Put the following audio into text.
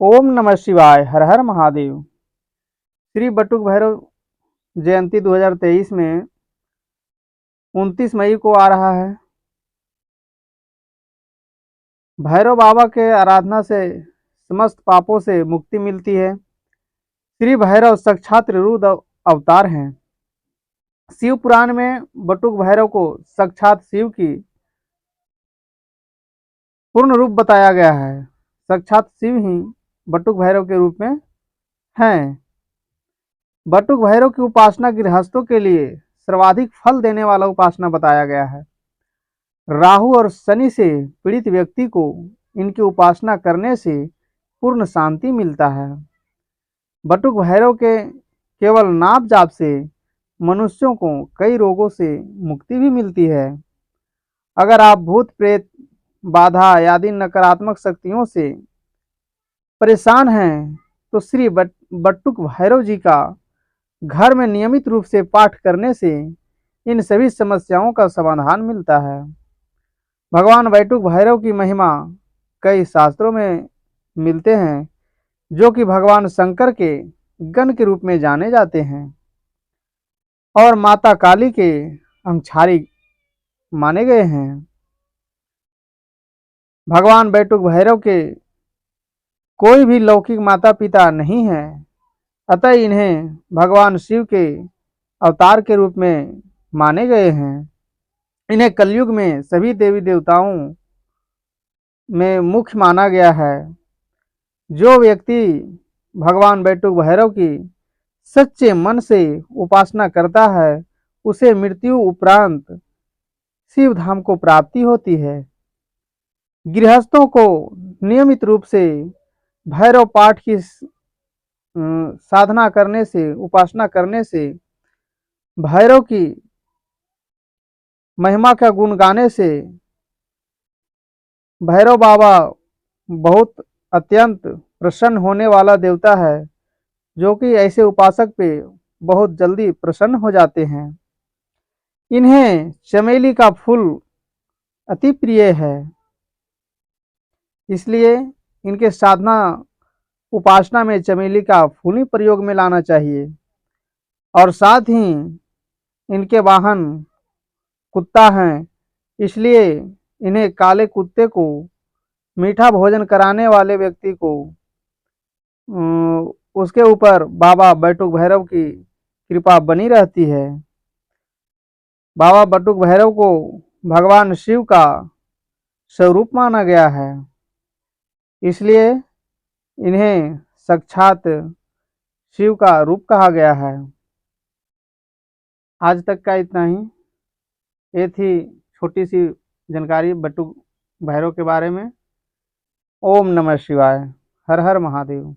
ओम नमः शिवाय। हर हर महादेव। श्री बटुक भैरव जयंती 2023 में 29 मई को आ रहा है। भैरव बाबा के आराधना से समस्त पापों से मुक्ति मिलती है। श्री भैरव साक्षात रुद्र अवतार हैं। शिव पुराण में बटुक भैरव को साक्षात शिव की पूर्ण रूप बताया गया है। साक्षात शिव ही बटुक भैरव के रूप में हैं। बटुक भैरव की उपासना गृहस्थों के लिए सर्वाधिक फल देने वाला उपासना बताया गया है। राहु और शनि से पीड़ित व्यक्ति को इनकी उपासना करने से पूर्ण शांति मिलता है। बटुक भैरव के केवल नाम जाप से मनुष्यों को कई रोगों से मुक्ति भी मिलती है। अगर आप भूत प्रेत बाधा आदि नकारात्मक शक्तियों से परेशान हैं तो श्री बटुक भैरव जी का घर में नियमित रूप से पाठ करने से इन सभी समस्याओं का समाधान मिलता है। भगवान बटुक भैरव की महिमा कई शास्त्रों में मिलते हैं, जो कि भगवान शंकर के गण के रूप में जाने जाते हैं और माता काली के अंगछारी माने गए हैं। भगवान बटुक भैरव के कोई भी लौकिक माता पिता नहीं है, अतः इन्हें भगवान शिव के अवतार के रूप में माने गए हैं। इन्हें कलयुग में सभी देवी देवताओं में मुख्य माना गया है। जो व्यक्ति भगवान बटुक भैरव की सच्चे मन से उपासना करता है, उसे मृत्यु उपरांत शिव धाम को प्राप्ति होती है। गृहस्थों को नियमित रूप से भैरव पाठ की साधना करने से, उपासना करने से, भैरव की महिमा का गुण गाने से भैरव बाबा बहुत अत्यंत प्रसन्न होने वाला देवता है, जो कि ऐसे उपासक पे बहुत जल्दी प्रसन्न हो जाते हैं। इन्हें चमेली का फूल अति प्रिय है, इसलिए इनके साधना उपासना में चमेली का फूल ही प्रयोग में लाना चाहिए। और साथ ही इनके वाहन कुत्ता हैं, इसलिए इन्हें काले कुत्ते को मीठा भोजन कराने वाले व्यक्ति को उसके ऊपर बाबा बटुक भैरव की कृपा बनी रहती है। बाबा बटुक भैरव को भगवान शिव का स्वरूप माना गया है, इसलिए इन्हें साक्षात शिव का रूप कहा गया है। आज तक का इतना ही। ये थी छोटी सी जानकारी बटुक भैरव के बारे में। ओम नमः शिवाय। हर हर महादेव।